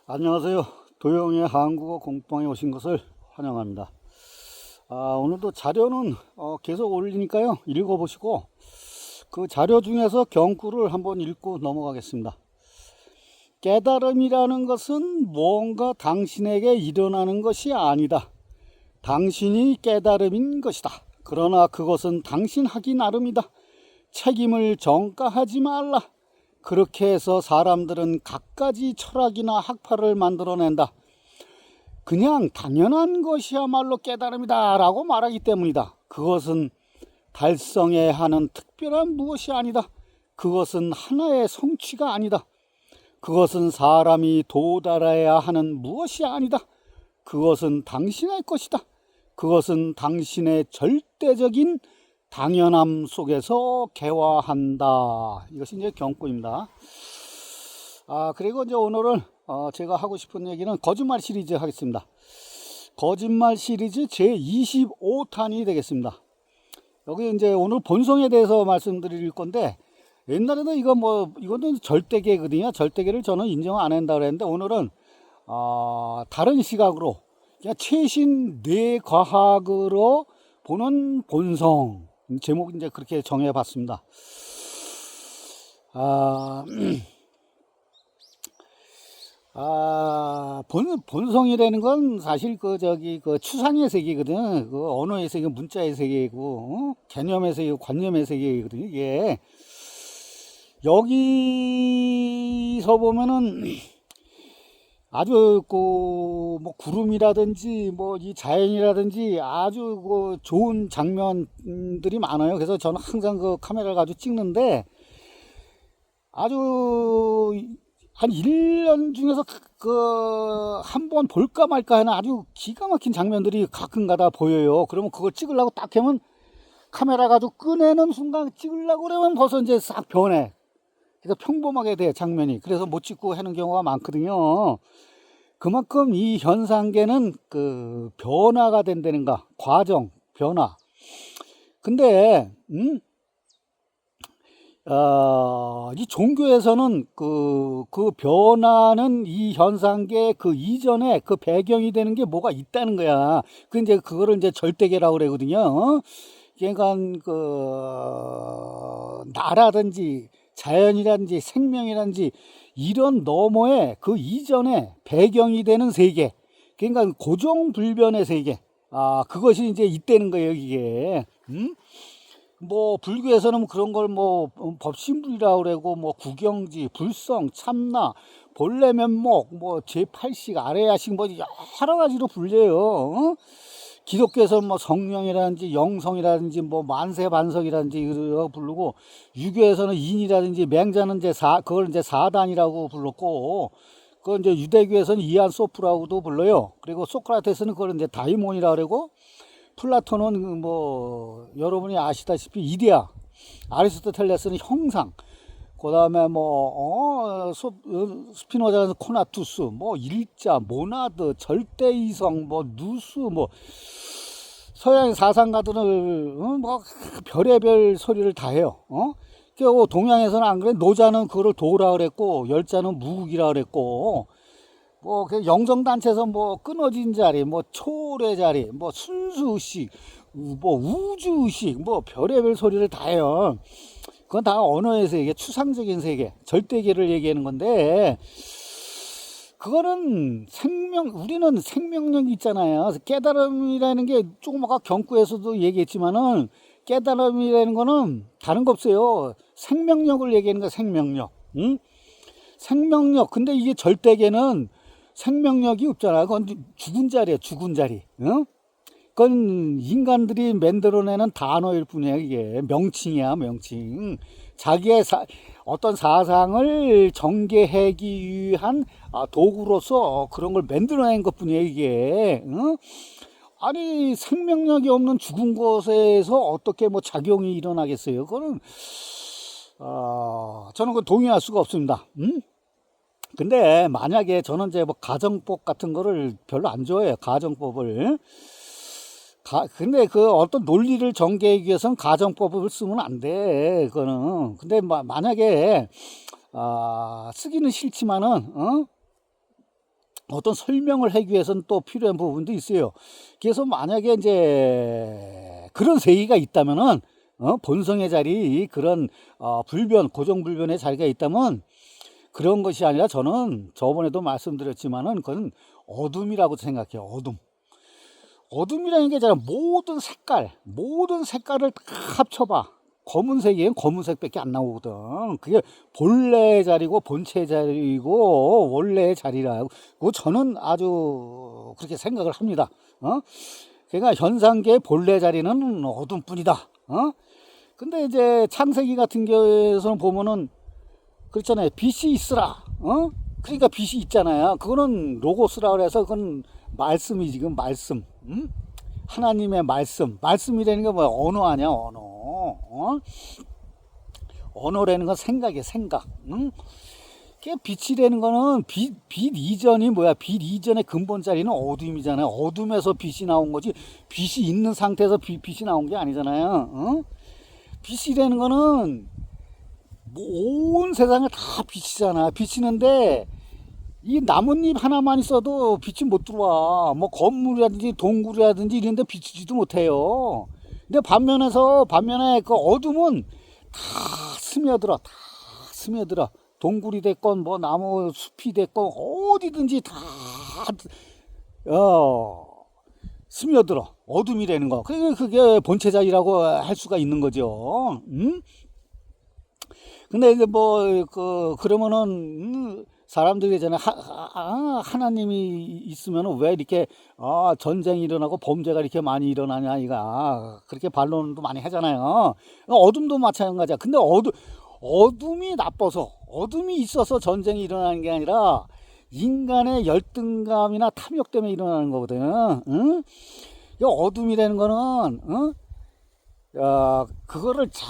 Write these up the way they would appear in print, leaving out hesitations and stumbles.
안녕하세요. 도영의 한국어 공방에 오신 것을 환영합니다. 오늘도 자료는 계속 올리니까요. 읽어보시고 그 자료 중에서 경구를 한번 읽고 넘어가겠습니다. 깨달음이라는 것은 뭔가 당신에게 일어나는 것이 아니다. 당신이 깨달음인 것이다. 그러나 그것은 당신 하기 나름이다. 책임을 전가하지 말라. 그렇게 해서 사람들은 갖가지 철학이나 학파를 만들어낸다. 그냥 당연한 것이야말로 깨달음이다 라고 말하기 때문이다. 그것은 달성해야 하는 특별한 무엇이 아니다. 그것은 하나의 성취가 아니다. 그것은 사람이 도달해야 하는 무엇이 아니다. 그것은 당신의 것이다. 그것은 당신의 절대적인 당연함 속에서 개화한다. 이것이 이제 경구입니다. 그리고 이제 오늘은 제가 하고 싶은 얘기는 거짓말 시리즈 하겠습니다. 거짓말 시리즈 제 25탄이 되겠습니다. 여기 이제 오늘 본성에 대해서 말씀드릴 건데, 옛날에는 이거는 절대계거든요. 절대계를 저는 인정 안 한다고 그랬는데, 오늘은 다른 시각으로 그냥 최신 뇌과학으로 보는 본성, 제목 이제 그렇게 정해봤습니다. 본성이라는 건 사실 그 추상의 세계거든. 그 언어의 세계, 문자의 세계고, 개념의 세계, 관념의 세계거든요. 이게 여기서 보면은 아주 뭐 구름이라든지 뭐 이 자연이라든지 아주 좋은 장면들이 많아요. 그래서 저는 항상 그 카메라를 가지고 찍는데 아주 한 1년 중에서 한 번 볼까 말까 하는 아주 기가 막힌 장면들이 가끔가다 보여요. 그러면 그걸 찍으려고 딱 하면 카메라 가지고 꺼내는 순간 찍으려고 그러면 벌써 이제 싹 변해. 그래서 평범하게 돼, 장면이. 그래서 못 찍고 하는 경우가 많거든요. 그만큼 이 현상계는 그 변화가 된다는가, 과정, 변화. 근데 이 종교에서는 그 변화는 이 현상계 그 이전에 그 배경이 되는 게 뭐가 있다는 거야. 이제 그거를 이제 절대계라고 그러거든요. 그러니까 나라든지 자연이라든지 생명이라든지 이런 너머에 그 이전에 배경이 되는 세계, 그러니까 고정불변의 세계, 그것이 이제 있다는 거예요. 이게 뭐 불교에서는 그런 걸 뭐 법신불이라고 그러고, 뭐 구경지, 불성, 참나, 본래 면목, 뭐 제8식, 아래야식, 뭐 여러 가지로 불려요. 기독교에서는 뭐 성령이라든지 영성이라든지 뭐 만세반석이라든지 이거 부르고, 유교에서는 인이라든지 맹자는 이제 그걸 이제 사단이라고 불렀고, 그걸 이제 유대교에서는 이안소프라고도 불러요. 그리고 소크라테스는 그걸 이제 다이몬이라고 그러고, 플라톤은 뭐 여러분이 아시다시피 이데아, 아리스토텔레스는 형상, 그 다음에 스피노자는 코나투스, 뭐 일자, 모나드, 절대이성, 뭐 누수, 뭐 서양의 사상가들은 뭐 별의별 소리를 다 해요. 동양에서는 안 그래. 노자는 그거를 도라 그랬고, 열자는 무국이라 그랬고, 뭐 영성단체에서 뭐 끊어진 자리, 뭐 초월의 자리, 뭐 순수의식, 뭐 우주의식, 뭐 별의별 소리를 다 해요. 그건 다 언어의 세계, 추상적인 세계, 절대계를 얘기하는 건데, 그거는 우리는 생명력이 있잖아요. 깨달음이라는 게 조금 아까 경구에서도 얘기했지만은, 깨달음이라는 거는 다른 거 없어요. 생명력을 얘기하는 거야, 생명력. 응? 생명력. 근데 이게 절대계는 생명력이 없잖아. 그건 죽은 자리야, 죽은 자리. 응? 그건 인간들이 만들어내는 단어일 뿐이야. 이게 명칭이야, 명칭. 자기의 어떤 사상을 전개하기 위한 도구로서 그런 걸 만들어낸 것 뿐이야, 이게. 응? 아니, 생명력이 없는 죽은 곳에서 어떻게 뭐 작용이 일어나겠어요? 그거는 저는 그 동의할 수가 없습니다. 응? 근데 만약에 저는 이제 뭐 가정법 같은 거를 별로 안 좋아해요. 가정법을. 근데 그 어떤 논리를 전개하기 위해서는 가정법을 쓰면 안 돼. 그거는. 근데 만약에 쓰기는 싫지만은 어떤 설명을 하기 위해서는 또 필요한 부분도 있어요. 그래서 만약에 이제 그런 세계가 있다면은 본성의 자리, 그런 불변, 고정불변의 자리가 있다면 그런 것이 아니라 저는 저번에도 말씀드렸지만은 그건 어둠이라고 생각해요. 어둠이라는 게 있잖아. 모든 색깔을 다 합쳐봐. 검은색이엔 검은색밖에 안 나오거든. 그게 본래의 자리고 본체의 자리고 원래의 자리라고 저는 아주 그렇게 생각을 합니다. 그러니까 현상계의 본래 자리는 어둠뿐이다. 근데 이제 창세기 같은 경우에서는 보면은 그렇잖아요. 빛이 있으라. 그러니까 빛이 있잖아요. 그거는 로고스라 그래서 그건 말씀이 지금 말씀. 하나님의 말씀이라는 게 뭐야? 언어 아니야, 언어. 언어라는 건 생각이야, 생각. 빛이라는 거는 빛 이전이 뭐야? 빛 이전의 근본 자리는 어둠이잖아요. 어둠에서 빛이 나온 거지. 빛이 있는 상태에서 빛이 나온 게 아니잖아요. 빛이라는 거는 온 세상을 다 비치잖아. 비치는데 이 나뭇잎 하나만 있어도 빛이 못 들어와. 뭐 건물이라든지 동굴이라든지 이런 데 비치지도 못해요. 근데 반면에 그 어둠은 다 스며들어. 동굴이 됐건 뭐 나무 숲이 됐건 어디든지 다 스며들어. 어둠이라는 거. 그게 본체자리라고 할 수가 있는 거죠. 근데 이제 그러면은 사람들이 전에 하나님이 있으면 왜 이렇게 전쟁이 일어나고 범죄가 이렇게 많이 일어나냐, 이가 그렇게 반론도 많이 하잖아요. 어둠도 마찬가지야. 근데 어둠이 나빠서, 어둠이 있어서 전쟁이 일어나는 게 아니라 인간의 열등감이나 탐욕 때문에 일어나는 거거든. 이 어둠이라는 거는 그거를 잘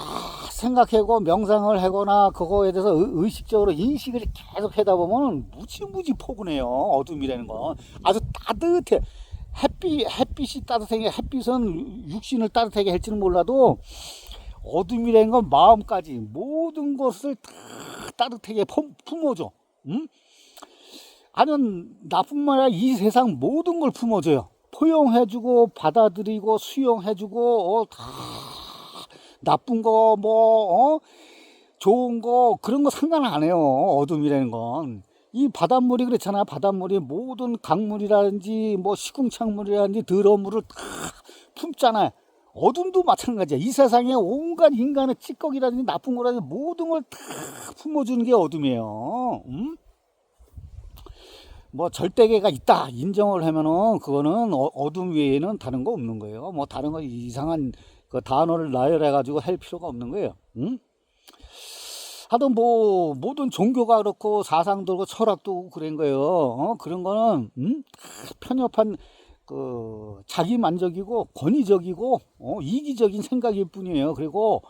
생각하고 명상을 하거나 그거에 대해서 의식적으로 인식을 계속 하다 보면 무지 포근해요. 어둠이라는 건 아주 따뜻해. 햇빛이 따뜻하게, 햇빛은 육신을 따뜻하게 할지는 몰라도 어둠이라는 건 마음까지 모든 것을 다 따뜻하게 품어줘. 아니면 나뿐만 아니라 이 세상 모든 걸 품어줘요. 포용해주고 받아들이고 수용해주고 다 나쁜 거 좋은 거 그런 거 상관 안 해요. 어둠이라는 건 이 바닷물이 그렇잖아. 바닷물이 모든 강물이라든지 뭐 시궁창물이라든지 더러운 물을 다 품잖아요. 어둠도 마찬가지야. 이 세상에 온갖 인간의 찌꺼기라든지 나쁜 거라든지 모든 걸 다 품어주는 게 어둠이에요. 뭐 절대계가 있다 인정을 하면은 그거는 어둠 외에는 다른 거 없는 거예요. 뭐 다른 거 이상한 그 단어를 나열해 가지고 할 필요가 없는 거예요. 하여튼 뭐 모든 종교가 그렇고 사상도 그렇고 철학도 그런 거예요. 그런 거는 편협한 그 자기 만족이고 권위적이고 이기적인 생각일 뿐이에요. 그리고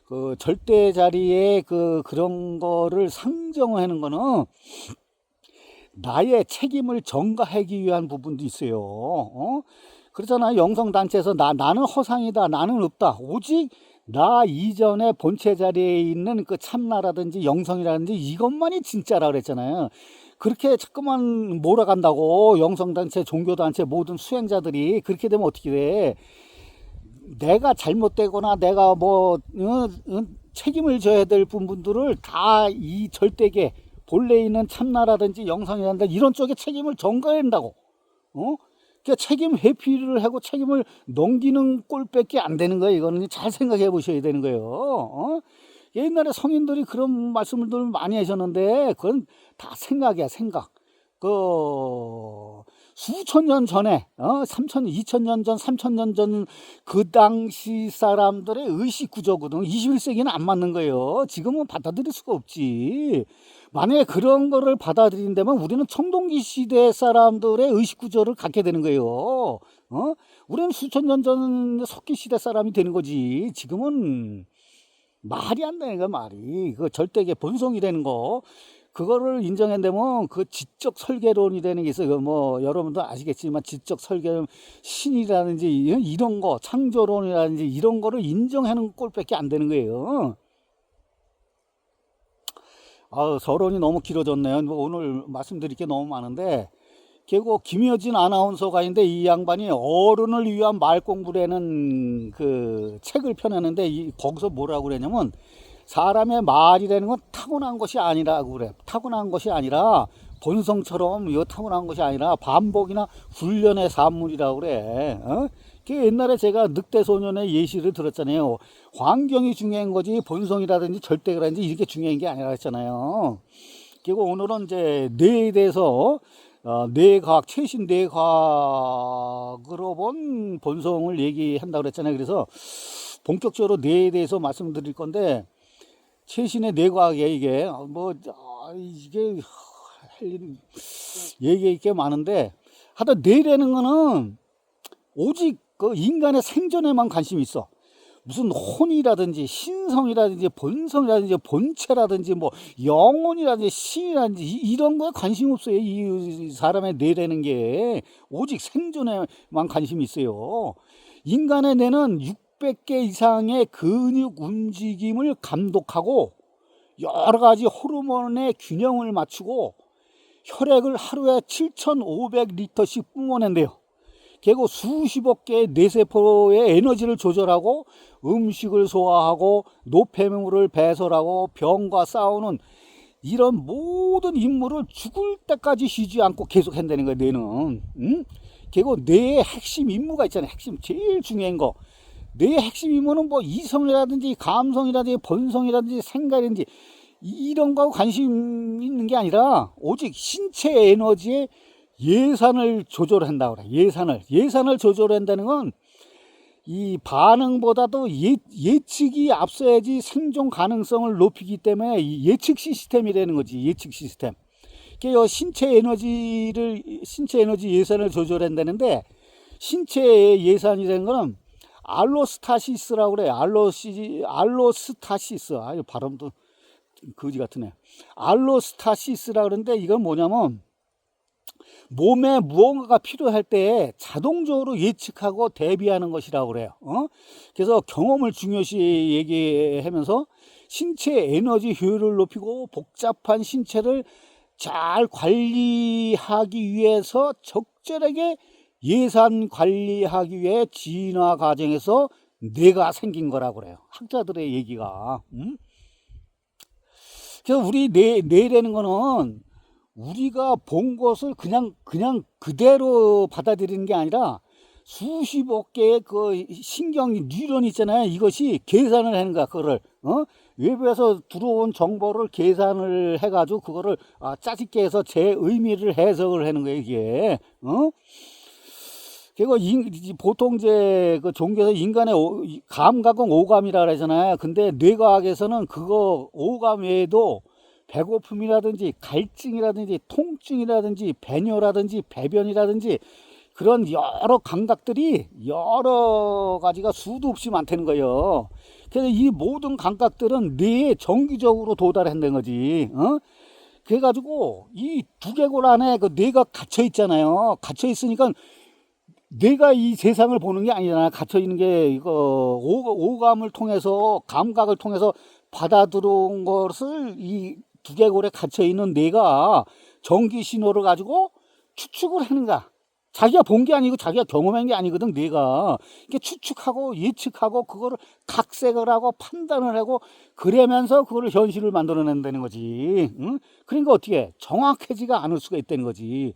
그 절대 자리에 그런 거를 상정하는 거는 나의 책임을 전가하기 위한 부분도 있어요. 그렇잖아. 영성단체에서 나는 허상이다, 나는 없다, 오직 나 이전에 본체 자리에 있는 그 참나라든지 영성이라든지 이것만이 진짜라 그랬잖아요. 그렇게 자꾸만 몰아간다고. 영성단체, 종교단체 모든 수행자들이 그렇게 되면 어떻게 돼? 내가 잘못되거나 내가 책임을 져야 될 부분들을 다 이 절대계 본래 있는 참나라든지 영성이라든지 이런 쪽에 책임을 전가해야 한다고. 그러니까 책임 회피를 하고 책임을 넘기는 꼴밖에 안 되는 거예요. 이거는 잘 생각해 보셔야 되는 거예요. 옛날에 성인들이 그런 말씀을 많이 하셨는데 그건 다 생각이야, 생각. 수천 년 전에 2000년 전, 3000년 전 그 당시 사람들의 의식 구조거든. 21세기는 안 맞는 거예요. 지금은 받아들일 수가 없지. 만약에 그런 거를 받아들인다면 우리는 청동기 시대 사람들의 의식 구조를 갖게 되는 거예요. 우리는 수천 년 전 석기 시대 사람이 되는 거지. 지금은 말이 안 되는 거야, 말이. 그 절대계 본성이라는 거. 그거를 인정한다면 그 지적 설계론이라는 게 있어요. 뭐 여러분도 아시겠지만 지적 설계론, 신이라든지 이런 거, 창조론이라든지 이런 거를 인정하는 꼴밖에 안 되는 거예요. 서론이 너무 길어졌네요. 오늘 말씀드릴 게 너무 많은데 그리고 김여진 아나운서가 있는데 이 양반이 어른을 위한 말 공부라는 그 책을 펴내는데 거기서 뭐라고 그러냐면 사람의 말이라는 건 타고난 것이 아니라고 그래. 타고난 것이 아니라 본성처럼 이거 타고난 것이 아니라 반복이나 훈련의 산물이라고 그래. 그 옛날에 제가 늑대소년의 예시를 들었잖아요. 환경이 중요한 거지 본성이라든지 절대라든지 이렇게 중요한 게 아니라 했잖아요. 그리고 오늘은 이제 뇌에 대해서 뇌과학, 최신 뇌과학으로 본 본성을 얘기한다고 그랬잖아요. 그래서 본격적으로 뇌에 대해서 말씀드릴 건데 최신의 뇌과학이에요. 이게 이게 할 일 얘기할 게 많은데 하여튼 뇌라는 거는 오직 그 인간의 생존에만 관심이 있어. 무슨 혼이라든지 신성이라든지 본성이라든지 본체라든지 뭐 영혼이라든지 신이라든지 이런 거에 관심 없어요. 이 사람의 뇌라는 게 오직 생존에만 관심이 있어요. 인간의 뇌는 600개 이상의 근육 움직임을 감독하고 여러 가지 호르몬의 균형을 맞추고 혈액을 하루에 7,500리터씩 뿜어낸대요. 그리고 수십억 개의 뇌세포의 에너지를 조절하고 음식을 소화하고 노폐물을 배설하고 병과 싸우는 이런 모든 임무를 죽을 때까지 쉬지 않고 계속 한다는 거예요. 뇌는. 그리고 뇌의 핵심 임무가 있잖아요. 핵심 제일 중요한 거. 뇌의 핵심 임무는 뭐 이성이라든지 감성이라든지 본성이라든지 생각이라든지 이런 거하고 관심 있는 게 아니라 오직 신체 에너지의 예산을 조절한다고 그래. 예산을 조절한다는 건 이 반응보다도 예측이 앞서야지 생존 가능성을 높이기 때문에 예측 시스템이라는 거지. 예측 시스템. 그러니까 신체 에너지 예산을 조절한다는데 신체 예산이라는 거는 알로스타시스라고 그래. 알로스타시스. 아유, 발음도 거지 같으네. 알로스타시스라 그러는데 이건 뭐냐면 몸에 무언가가 필요할 때 자동적으로 예측하고 대비하는 것이라고 그래요. 그래서 경험을 중요시 얘기하면서 신체 에너지 효율을 높이고 복잡한 신체를 잘 관리하기 위해서 적절하게 예산 관리하기 위해 진화 과정에서 뇌가 생긴 거라고 그래요. 학자들의 얘기가. 그래서 우리 뇌라는 거는 우리가 본 것을 그냥 그대로 받아들이는 게 아니라 수십억 개의 그 신경 뉴런이 있잖아요. 이것이 계산을 하는 거야. 그거를 외부에서 들어온 정보를 계산을 해가지고 그거를 짜집게 해서 제 의미를 해석을 하는 거예요. 이게 그리고 보통 이제 그 종교에서 인간의 감각은 오감이라 그러잖아요. 근데 뇌과학에서는 그거 오감 외에도 배고픔이라든지 갈증이라든지 통증이라든지 배뇨라든지 배변이라든지 그런 여러 감각들이 여러 가지가 수도 없이 많다는 거예요. 그래서 이 모든 감각들은 뇌에 정기적으로 도달한다는 거지. 그래가지고 이 두개골 안에 그 뇌가 갇혀 있잖아요. 갇혀 있으니까 뇌가 이 세상을 보는 게 아니잖아. 갇혀 있는 게 이거 오감을 통해서 감각을 통해서 받아 들어온 것을 이 두개골에 갇혀 있는 뇌가 전기 신호를 가지고 추측을 하는 거야. 자기가 본 게 아니고 자기가 경험한 게 아니거든. 뇌가 이렇게 추측하고 예측하고 그거를 각색을 하고 판단을 하고 그러면서 그거를 현실을 만들어낸다는 거지. 그러니까 어떻게 정확하지가 않을 수가 있다는 거지.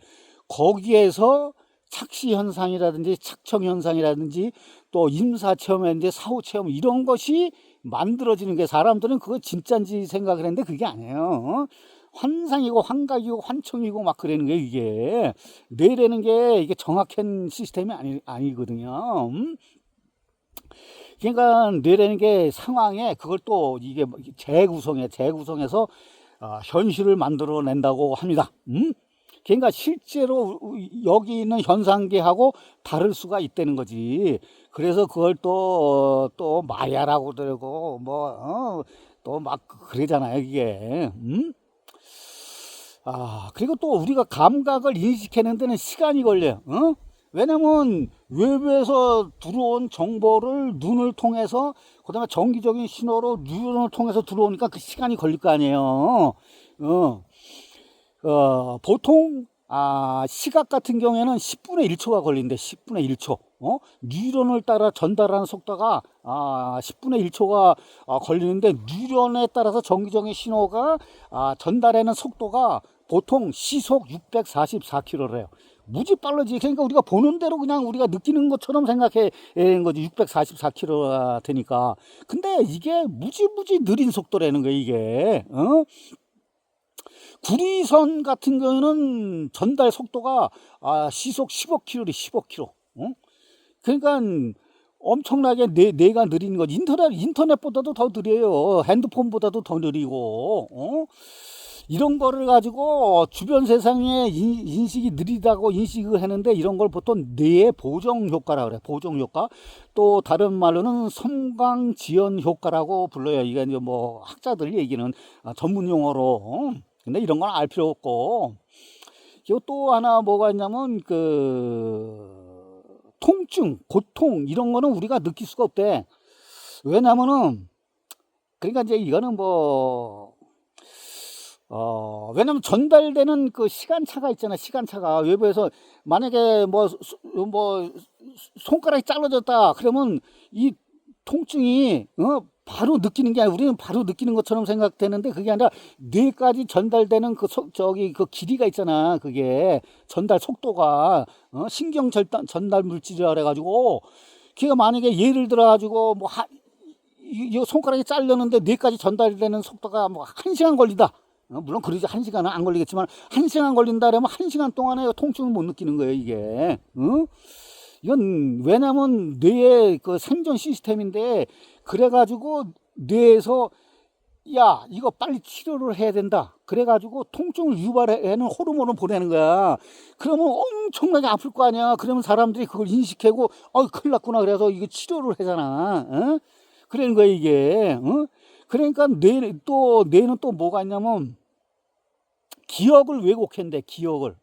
거기에서 착시 현상이라든지 착청 현상이라든지 또 임사 체험이라든지 사후 체험 이런 것이 만들어지는 게 사람들은 그거 진짜인지 생각을 했는데 그게 아니에요. 환상이고 환각이고 환청이고 막 그러는 게 이게 뇌라는 게 이게 정확한 시스템이 아니거든요. 그러니까 뇌라는 게 상황에 그걸 또 이게 재구성해서 현실을 만들어낸다고 합니다. 그러니까 실제로 여기 있는 현상계하고 다를 수가 있다는 거지. 그래서 그걸 또 마야라고 그러고 또 막 그러잖아요 이게. 그리고 또 우리가 감각을 인식하는 데는 시간이 걸려요. 왜냐면 외부에서 들어온 정보를 눈을 통해서 그다음에 정기적인 신호로 뉴런을 통해서 들어오니까 그 시간이 걸릴 거 아니에요. 보통 시각 같은 경우에는 10분의 1초가 걸린대. 10분의 1초. 뉴런을 따라 전달하는 속도가 10분의 1초가 걸리는데, 뉴런에 따라서 전기적인 신호가 전달하는 속도가 보통 시속 644km래요. 무지 빠르지. 그러니까 우리가 보는 대로 그냥 우리가 느끼는 것처럼 생각해 는 거지. 644km가 되니까. 근데 이게 무지 느린 속도라는 거야, 이게. 구리선 같은 경우는 전달 속도가 시속 15km래. 15km. 그러니까 엄청나게 뇌가 느린 거지. 인터넷보다도 더 느려요. 핸드폰보다도 더 느리고. 이런 거를 가지고 주변 세상에 인식이 느리다고 인식을 하는데, 이런 걸 보통 뇌의 보정 효과라 그래. 보정 효과. 또 다른 말로는 섬광 지연 효과라고 불러요. 이게 이제 뭐 학자들 얘기는 전문 용어로. 근데 이런 건 알 필요 없고. 그리고 또 하나 뭐가 있냐면 통증, 고통 이런 거는 우리가 느낄 수가 없대. 왜냐면은 그러니까 이제 이거는 왜냐면 전달되는 그 시간차가 있잖아. 시간차가 외부에서 만약에 뭐 손가락이 잘라졌다 그러면 이 통증이 바로 느끼는 게 아니라, 우리는 바로 느끼는 것처럼 생각되는데, 그게 아니라 뇌까지 전달되는 그 길이가 있잖아. 그게 전달 속도가 신경 전달 물질이라 그래가지고, 걔가 만약에 예를 들어 가지고 이 손가락이 잘렸는데 뇌까지 전달되는 속도가 1시간 걸리다. 물론 그러지 1시간은 안 걸리겠지만 1시간 걸린다 그러면 1시간 동안에 통증을 못 느끼는 거예요, 이게. 이건 왜냐면 뇌의 그 생존 시스템인데, 그래가지고 뇌에서 야 이거 빨리 치료를 해야 된다 그래가지고 통증을 유발하는 호르몬을 보내는 거야. 그러면 엄청나게 아플 거 아니야. 그러면 사람들이 그걸 인식하고 큰일 났구나 그래서 이거 치료를 하잖아. 그러는 거야 이게. 그러니까 뇌는 또 뭐가 있냐면 기억을 왜곡한대. 기억을.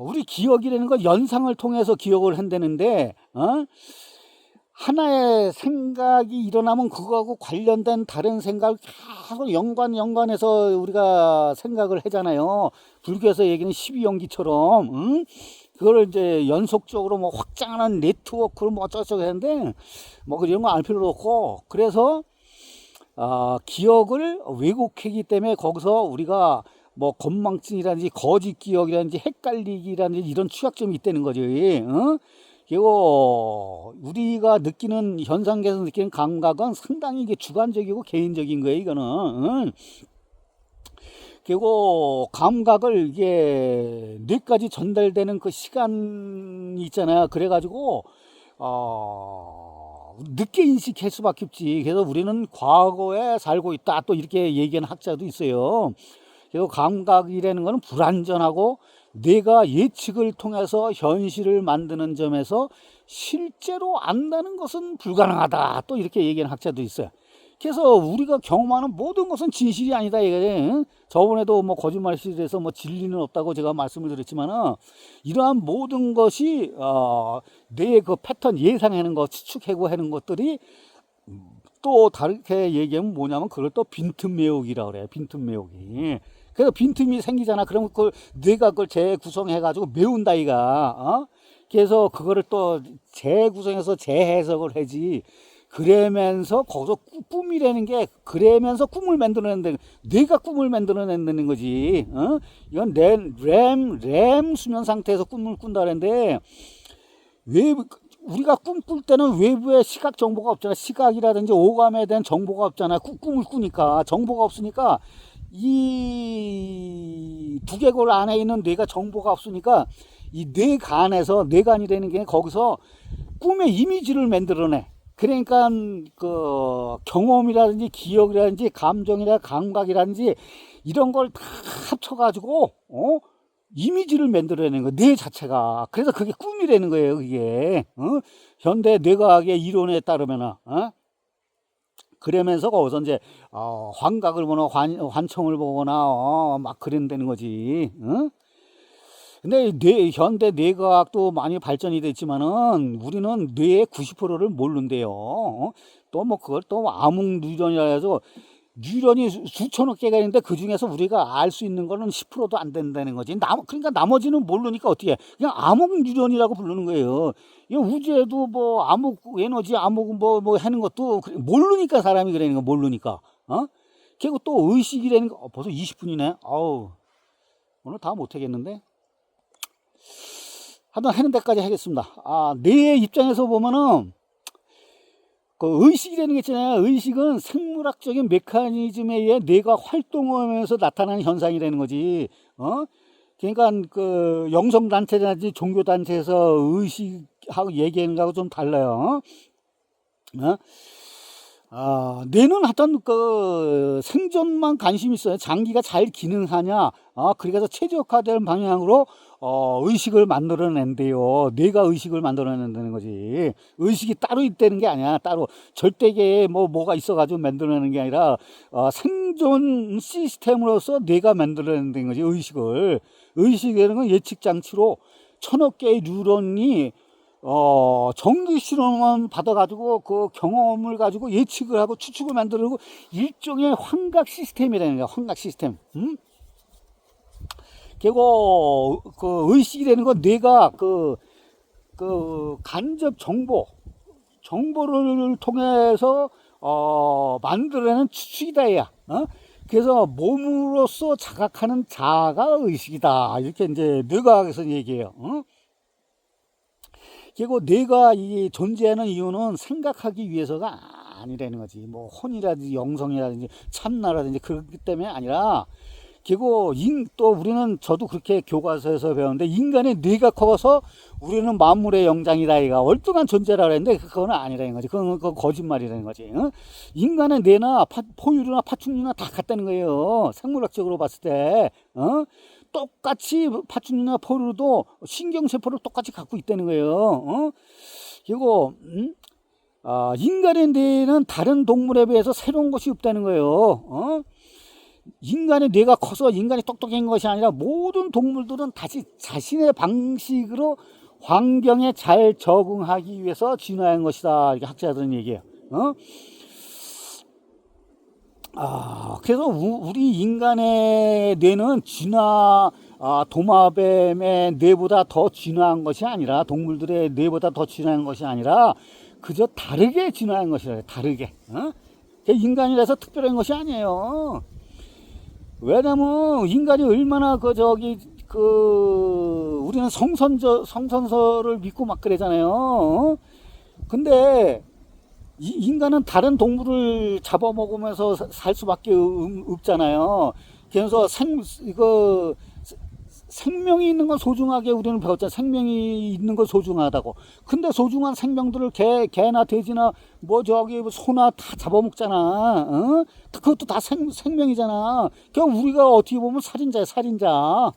우리 기억이라는 건 연상을 통해서 기억을 한다는데, 하나의 생각이 일어나면 그거하고 관련된 다른 생각을 계속 연관해서 우리가 생각을 하잖아요. 불교에서 얘기는 12연기처럼. 그걸 이제 연속적으로 뭐 확장하는 네트워크를 뭐 어쩌고저쩌고 하는데, 뭐 이런 거 알 필요도 없고, 그래서 기억을 왜곡하기 때문에 거기서 우리가 뭐 건망증이라든지 거짓 기억이라든지 헷갈리기라든지 이런 취약점이 있다는 거지. 그리고 우리가 느끼는 현상계에서 느끼는 감각은 상당히 이게 주관적이고 개인적인 거예요, 이거는. 그리고 감각을 이게 뇌까지 전달되는 그 시간이 있잖아요. 그래가지고 늦게 인식할 수밖에 없지. 그래서 우리는 과거에 살고 있다, 또 이렇게 얘기하는 학자도 있어요. 그리고 감각이라는 것은 불완전하고 뇌가 예측을 통해서 현실을 만드는 점에서 실제로 안다는 것은 불가능하다, 또 이렇게 얘기하는 학자도 있어요. 그래서 우리가 경험하는 모든 것은 진실이 아니다 이거예요. 저번에도 뭐 거짓말 시대에서 뭐 진리는 없다고 제가 말씀을 드렸지만은, 이러한 모든 것이 뇌의 그 패턴 예상하는 거, 추측하고 하는 것들이 또 다르게 얘기하면 뭐냐면 그걸 또 빈틈 메우기라 그래요. 빈틈 메우기. 그래서 빈틈이 생기잖아. 그러면 그걸 뇌가 그걸 재구성해가지고 메운다 이가. 그래서 그거를 또 재구성해서 재해석을 하지. 그러면서 거기서 꿈이라는 게, 그러면서 꿈을 만들어낸다는, 뇌가 꿈을 만들어낸다는 거지. 이건 렘 수면 상태에서 꿈을 꾼다는데, 우리가 꿈꿀 때는 외부에 시각 정보가 없잖아. 시각이라든지 오감에 대한 정보가 없잖아. 꿈을 꾸니까. 정보가 없으니까 이 두개골 안에 있는 뇌가 정보가 없으니까 이 뇌간이라는 게 거기서 꿈의 이미지를 만들어내. 그러니까 그 경험이라든지 기억이라든지 감정이라든지 감각이라든지 이런 걸 다 합쳐가지고 이미지를 만들어내는 거예요, 뇌 자체가. 그래서 그게 꿈이라는 거예요, 그게. 현대 뇌과학의 이론에 따르면. 그러면서 거기서 이제 환각을 보거나 환청을 보거나 막 그런다는 거지. 근데 현대 뇌과학도 많이 발전이 됐지만은 우리는 뇌의 90%를 모른대요. 또 뭐 그걸 또 암흑 뉴런이라 해서 뉴런이 수천억 개가 있는데 그 중에서 우리가 알 수 있는 거는 10%도 안 된다는 거지. 그러니까 나머지는 모르니까 어떻게 해. 그냥 암흑 뉴런이라고 부르는 거예요. 이 우주에도 뭐 암흑 에너지, 암흑 뭐 하는 것도 모르니까 사람이 그러는 거 모르니까. 그리고 또 의식이라는 거 벌써 20분이네. 아우 오늘 다 못하겠는데. 하여튼 하는 데까지 하겠습니다. 내 입장에서 보면은 그 의식이라는 게 있잖아요. 의식은 생물학적인 메커니즘에 의해 뇌가 활동하면서 나타나는 현상이라는 거지. 그러니까 그 영성단체라든지 종교단체에서 의식하고 얘기하는 거하고 좀 달라요. 뇌는 하여튼 그 생존만 관심 있어요. 장기가 잘 기능하냐, 그래서 최적화되는 방향으로 의식을 만들어낸대요. 뇌가 의식을 만들어낸다는 거지. 의식이 따로 있다는 게 아니야. 따로 절대계에 뭐가 있어가지고 만들어내는 게 아니라 생존 시스템으로서 뇌가 만들어낸다는 거지. 의식이라는 건 예측 장치로 천억 개의 뉴런이 전기 실험만 받아가지고 그 경험을 가지고 예측을 하고 추측을 만들고 일종의 환각 시스템이라는 거야. 환각 시스템. 그리고 그 의식이라는 건 뇌가 그 간접 정보를 통해서 만들어내는 추측이다, 야. 그래서 몸으로서 자각하는 자아가 의식이다. 이렇게 이제 뇌과학에서 얘기해요. 그리고 뇌가 이 존재하는 이유는 생각하기 위해서가 아니라는 거지. 뭐 혼이라든지 영성이라든지 참나라든지 그렇기 때문에 아니라, 그리고 또 우리는 저도 그렇게 교과서에서 배웠는데 인간의 뇌가 커서 우리는 만물의 영장이다 이가 월등한 존재라 그랬는데 그건 아니라는 거지. 그건 거짓말이라는 거지. 인간의 뇌나 포유류나 파충류나 다 같다는 거예요. 생물학적으로 봤을 때. 똑같이 파충류나 포유류도 신경세포를 똑같이 갖고 있다는 거예요. 그리고 인간의 뇌는 다른 동물에 비해서 새로운 것이 없다는 거예요. 인간의 뇌가 커서 인간이 똑똑한 것이 아니라 모든 동물들은 다시 자신의 방식으로 환경에 잘 적응하기 위해서 진화한 것이다. 이렇게 학자들은 얘기해요. 그래서 우리 인간의 뇌는 도마뱀의 뇌보다 더 진화한 것이 아니라, 동물들의 뇌보다 더 진화한 것이 아니라 그저 다르게 진화한 것이라. 다르게. 인간이라서 특별한 것이 아니에요. 왜냐면 인간이 얼마나 우리는 성선설을 믿고 막 그러잖아요. 근데 인간은 다른 동물을 잡아먹으면서 살 수밖에 없잖아요. 그래서 생명이 있는 건 소중하게 우리는 배웠잖아요. 생명이 있는 건 소중하다고. 근데 소중한 생명들을 개나 돼지나 소나 다 잡아먹잖아. 그것도 다 생명이잖아. 그럼 우리가 어떻게 보면 살인자야, 살인자.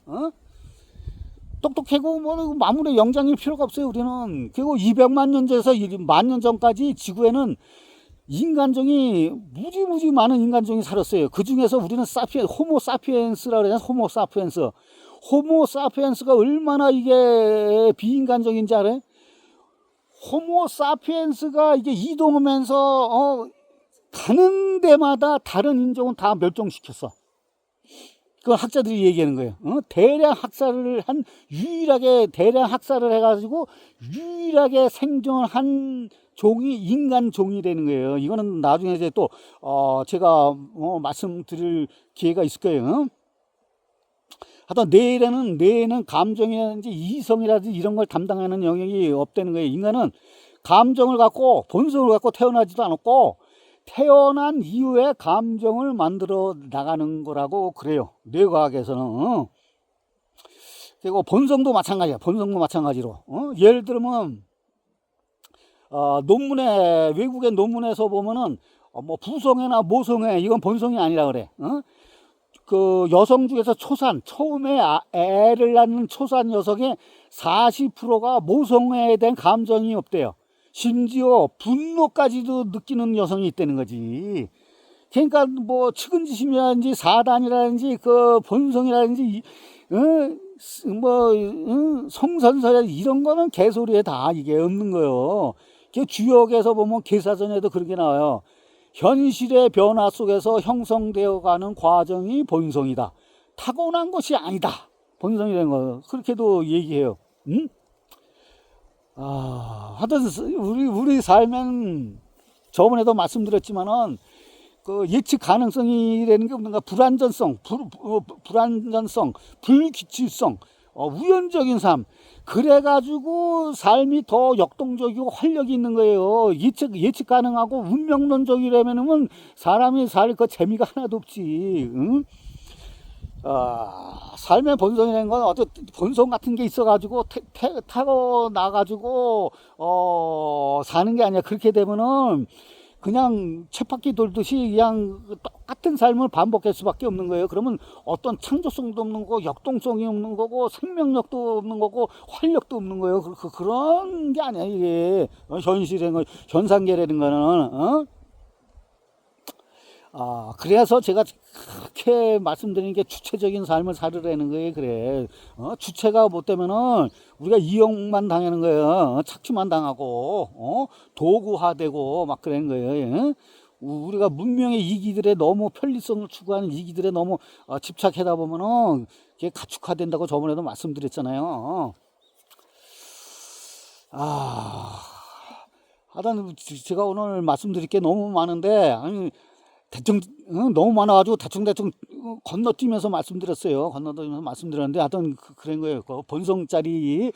똑똑하고 만물의 영장일 필요가 없어요. 우리는. 그리고 200만 년 전에서 1만 년 전까지 지구에는 인간종이 무지 많은 인간종이 살았어요. 그 중에서 우리는 호모 사피엔스라고 그러잖아요. 호모 사피엔스가 얼마나 이게 비인간적인지 알아요? 호모 사피엔스가 이게 이동하면서 가는 데마다 다른 인종은 다 멸종시켰어. 그건 학자들이 얘기하는 거예요. 유일하게 대량 학살을 해가지고 유일하게 생존한 종이 인간종이라는 거예요. 이거는 나중에 이제 또 제가 말씀드릴 기회가 있을 거예요. 하여튼 뇌에는 감정이라든지 이성이라든지 이런 걸 담당하는 영역이 없다는 거예요. 인간은 감정을 갖고 본성을 갖고 태어나지도 않았고 태어난 이후에 감정을 만들어 나가는 거라고 그래요. 뇌과학에서는. 그리고 본성도 마찬가지야. 본성도 마찬가지로. 예를 들면 외국의 논문에서 보면은 부성애나 모성애 이건 본성이 아니라 그래. 그 여성 중에서 처음에 애를 낳는 초산 여성의 40%가 모성애에 대한 감정이 없대요. 심지어 분노까지도 느끼는 여성이 있다는 거지. 그러니까 측은지심이라든지 사단이라든지 그 본성이라든지 성선설이라든지 이런 거는 개소리에 다 이게 없는 거예요. 주역에서 보면 계사전에도 그런 게 나와요. 현실의 변화 속에서 형성되어가는 과정이 본성이다. 타고난 것이 아니다. 본성이라는 거 그렇게도 얘기해요. 응? 하여튼 우리 삶은 저번에도 말씀드렸지만은 그 예측 가능성이라는 게 뭔가 불안전성, 불규칙성, 우연적인 삶. 그래가지고 삶이 더 역동적이고 활력이 있는 거예요. 예측 가능하고 운명론적이라면은 사람이 살 그 재미가 하나도 없지. 응? 삶의 본성이라는 건 어떤 본성 같은 게 있어가지고 타고 나가지고 사는 게 아니야. 그렇게 되면은 그냥 쳇바퀴 돌듯이 그냥 똑같은 삶을 반복할 수밖에 없는 거예요. 그러면 어떤 창조성도 없는 거고 역동성이 없는 거고 생명력도 없는 거고 활력도 없는 거예요. 그런 게 아니야 이게 현실이라는 거, 현상계라는 거는. 그래서 제가 그렇게 말씀드리는 게 주체적인 삶을 살으라는 거예요. 그래. 주체가 못 되면은 우리가 이용만 당하는 거예요. 착취만 당하고, 도구화되고 막 그러는 거예요. 우리가 문명의 이기들에 너무 편리성을 추구하는 이기들에 너무 집착하다 보면은 그게 가축화된다고 저번에도 말씀드렸잖아요. 하여튼 제가 오늘 말씀드릴 게 너무 많은데, 아니, 대충 너무 많아가지고 대충 건너뛰면서 말씀드렸어요. 건너뛰면서 말씀드렸는데 하여튼 그런 거예요. 그 본성짜리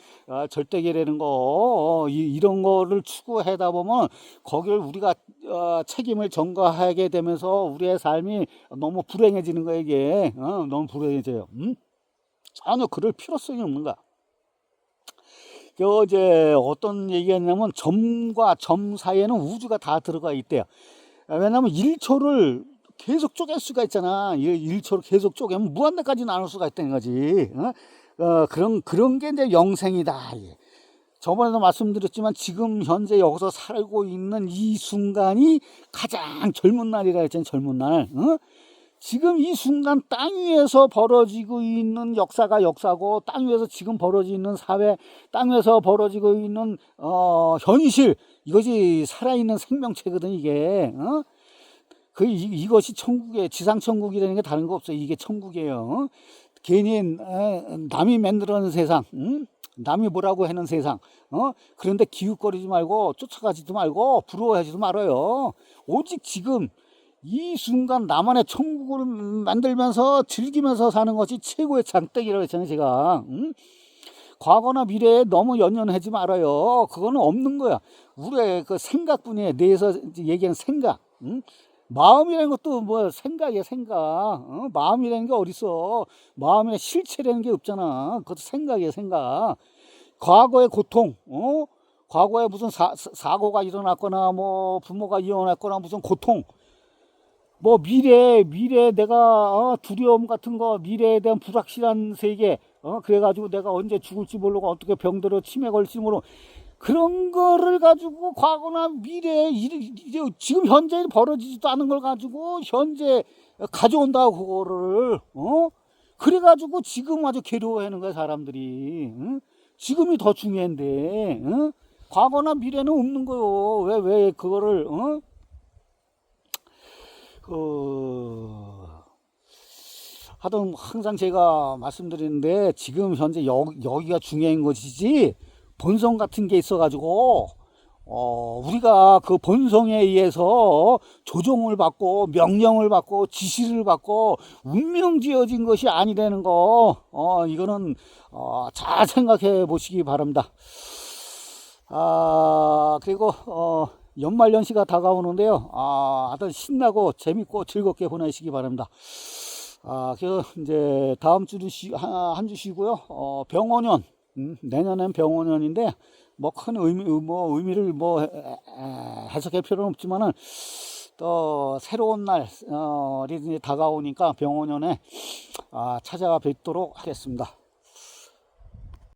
절대계라는 거 이런 거를 추구하다 보면 거기를 우리가 책임을 전가하게 되면서 우리의 삶이 너무 불행해지는 거예요. 이게 너무 불행해져요. 전혀 그럴 필요성이 없는 거야. 이제 어떤 얘기했냐면 점과 점 사이에는 우주가 다 들어가 있대요. 왜냐면 1초를 계속 쪼갤 수가 있잖아. 1초를 계속 쪼개면 무한대까지 나눌 수가 있다는 거지. 그런 게 이제 영생이다. 저번에도 말씀드렸지만 지금 현재 여기서 살고 있는 이 순간이 가장 젊은 날이라 했잖아요. 젊은 날. 지금 이 순간 땅 위에서 벌어지고 있는 역사가 역사고, 땅 위에서 지금 벌어지고 있는 사회, 땅 위에서 벌어지고 있는 현실, 이것이 살아있는 생명체거든. 이게 이것이 천국의 지상 천국이라는 게 다른 거 없어요. 이게 천국이에요. 괜히 남이 만들어낸 세상, 남이 뭐라고 하는 세상, 그런데 기웃거리지 말고 쫓아가지도 말고 부러워하지도 말아요. 오직 지금 이 순간 나만의 천국을 만들면서 즐기면서 사는 것이 최고의 장땡이라고 했잖아요. 제가 과거나 미래에 너무 연연하지 말아요. 그거는 없는 거야. 우리의 그 생각뿐이에요. 뇌에서 얘기하는 생각. 마음이라는 것도 뭐 생각이야. 생각. 마음이라는 게 어딨어. 마음에 실체라는 게 없잖아. 그것도 생각이야. 생각. 과거의 고통, 과거에 무슨 사고가 일어났거나 뭐 부모가 이혼했거나 무슨 고통, 뭐 미래에 내가 두려움 같은 거, 미래에 대한 불확실한 세계, 그래가지고 내가 언제 죽을지 모르고 어떻게 병들어 치매 걸릴지 모르고 그런 거를 가지고 과거나 미래에 지금 현재 벌어지지도 않은 걸 가지고 현재 가져온다고 그거를 그래가지고 지금 아주 괴로워하는 거야 사람들이. 지금이 더 중요한데 과거나 미래는 없는 거요. 왜 그거를 하여튼 항상 제가 말씀드리는데 지금 현재 여기가 중요한 것이지 본성 같은 게 있어가지고 우리가 그 본성에 의해서 조종을 받고 명령을 받고 지시를 받고 운명지어진 것이 아니라는 거 이거는 잘 생각해 보시기 바랍니다. 그리고 연말연시가 다가오는데요. 하여튼 신나고 재밌고 즐겁게 보내시기 바랍니다. 그래서 이제 다음 주는 한 주 쉬고요. 병원년, 내년엔 병원년인데 뭐 큰 의미를 해석할 필요는 없지만은 또 새로운 날이 다가오니까 병원년에 찾아가 뵙도록 하겠습니다.